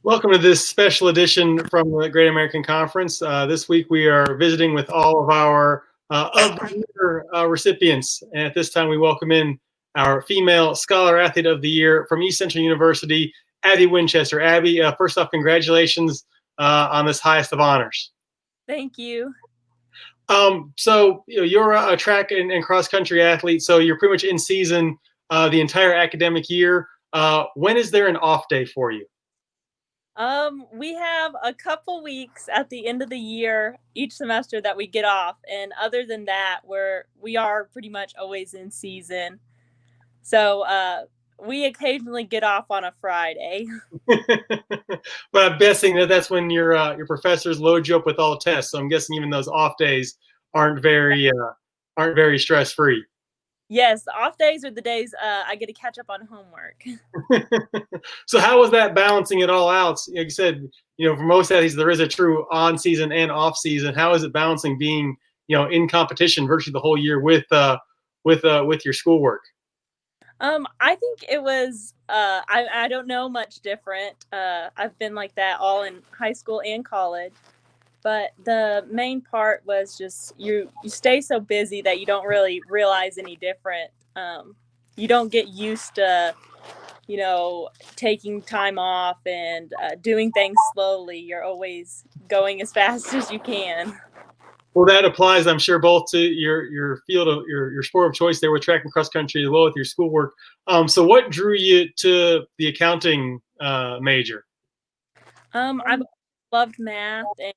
Welcome to this special edition from the Great American Conference. This week we are visiting with all of our of the year recipients. And at this time we welcome in our female scholar athlete of the year from East Central University, Abbie Winchester. Abbie, first off, congratulations on this highest of honors. Thank you. You're a track and cross country athlete, so you're pretty much in season the entire academic year. When is there an off day for you? We have a couple weeks at the end of the year each semester that we get off, and other than that, we are pretty much always in season. So we occasionally get off on a Friday. But I'm guessing that's when your professors load you up with all tests. So I'm guessing even those off days aren't very stress free. Yes, the off days are the days I get to catch up on homework. So how was that balancing it all out? Like you said, for most athletes there is a true on season and off season. How is it balancing being in competition virtually the whole year with your schoolwork? I think it was I don't know much different. I've been like that all in high school and college. But the main part was just you stay so busy that you don't really realize any different. You don't get used to, taking time off and doing things slowly. You're always going as fast as you can. Well, that applies, I'm sure, both to your field of your sport of choice there with track and cross country, as well with your schoolwork. So, what drew you to the accounting major? I've loved math and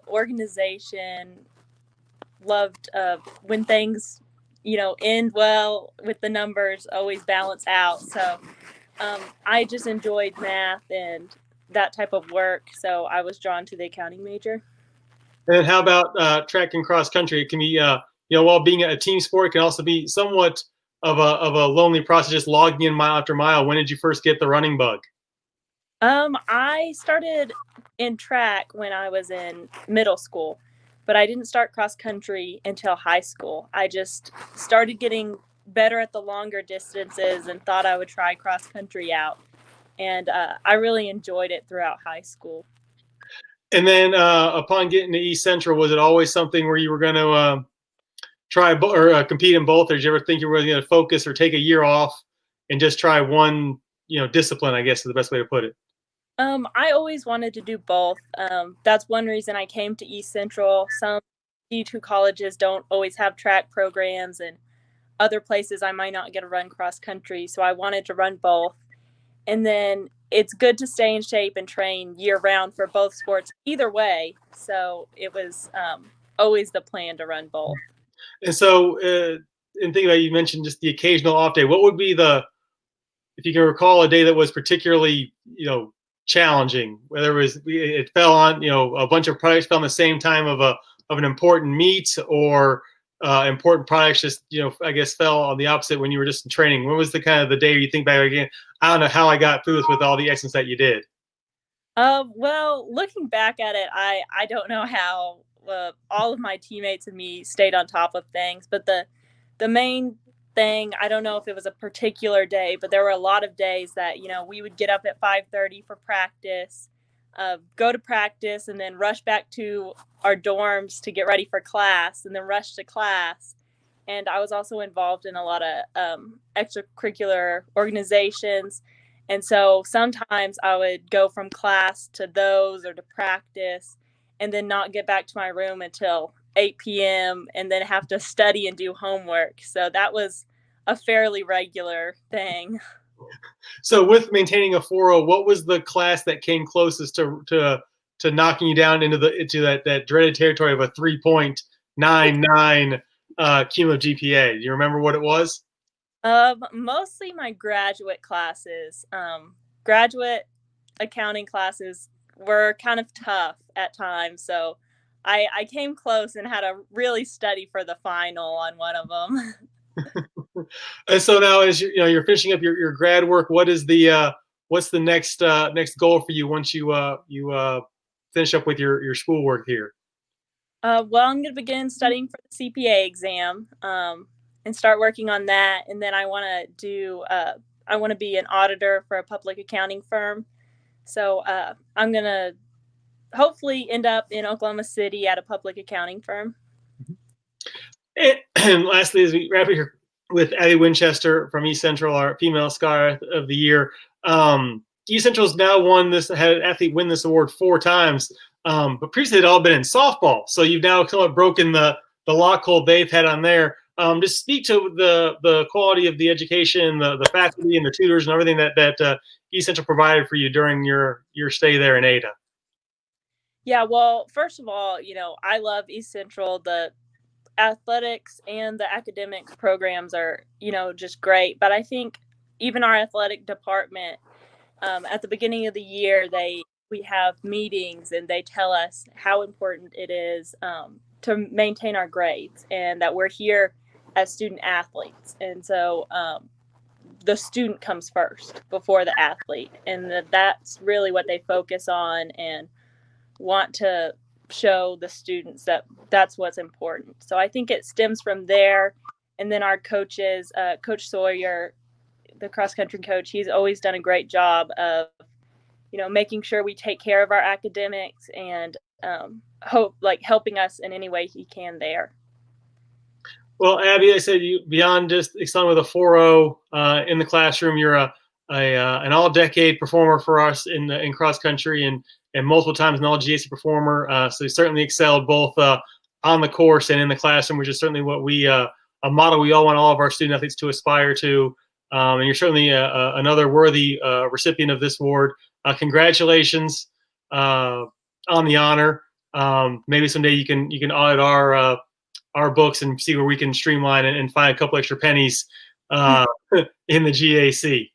organization. Loved when things, end well with the numbers, always balance out. So I just enjoyed math and that type of work. So I was drawn to the accounting major. And how about track and cross country? It can be, while being a team sport, it can also be somewhat of a lonely process, just logging in mile after mile. When did you first get the running bug? I started in track when I was in middle school, but I didn't start cross country until high school. I just started getting better at the longer distances and thought I would try cross country out. And I really enjoyed it throughout high school. And then upon getting to East Central, was it always something where you were going to try or compete in both, or did you ever think you were going to focus or take a year off and just try one, discipline? I guess is the best way to put it. I always wanted to do both. That's one reason I came to East Central. Some D2 colleges don't always have track programs, and other places I might not get to run cross country. So I wanted to run both. And then it's good to stay in shape and train year round for both sports either way. So it was always the plan to run both. And so, in thinking about, you mentioned just the occasional off day. What would be if you can recall a day that was particularly, challenging, whether it fell on, a bunch of products fell on the same time of an important meet, or important products just, I guess fell on the opposite when you were just in training? When was the kind of the day you think back again, I don't know how I got through this with all the excellence that you did? Well, looking back at it, I don't know how all of my teammates and me stayed on top of things, but the main thing, I don't know if it was a particular day, but there were a lot of days that we would get up at 5:30 for practice, go to practice, and then rush back to our dorms to get ready for class, and then rush to class. And I was also involved in a lot of extracurricular organizations. And so sometimes I would go from class to those or to practice and then not get back to my room until 8 p.m. and then have to study and do homework. So that was a fairly regular thing. So with maintaining a 4.0, what was the class that came closest to knocking you down into that dreaded territory of a 3.99 cumulative GPA? Do you remember what it was? Mostly my graduate classes. Graduate accounting classes were kind of tough at times, so I came close and had to really study for the final on one of them. And so now, as you're finishing up your grad work, what's the next goal for you once you finish up with your schoolwork here? Well, I'm going to begin studying for the CPA exam and start working on that. And then I want to be an auditor for a public accounting firm. So I'm going to hopefully end up in Oklahoma City at a public accounting firm. And lastly, as we wrap it here with Abbie Winchester from East Central, our female scholar of the year. East Central's now had an athlete win this award 4 times, but previously it had all been in softball. So you've now somewhat broken the lock hold they've had on there. Just speak to the quality of the education, the faculty and the tutors and everything that East Central provided for you during your stay there in Ada. Yeah, well, first of all, I love East Central. The athletics and the academics programs are, just great. But I think even our athletic department, at the beginning of the year, we have meetings and they tell us how important it is to maintain our grades and that we're here as student athletes. And so the student comes first before the athlete. And that's really what they focus on and want to show the students that that's what's important. So I think it stems from there. And then our coaches, Coach Sawyer, the cross country coach, he's always done a great job of, making sure we take care of our academics and helping us in any way he can there. Well, Abbie, I said you beyond just excelling with a 4.0 in the classroom, you're an all-decade performer for us in cross country and multiple times an all-GAC performer. So you certainly excelled both on the course and in the classroom, which is certainly what a model we all want all of our student athletes to aspire to. And you're certainly another worthy recipient of this award. Congratulations on the honor. Maybe someday you can audit our books and see where we can streamline and find a couple extra pennies in the GAC.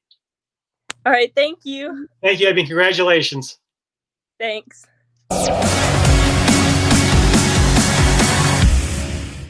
All right. Thank you. Thank you, Abbie. Congratulations. Thanks.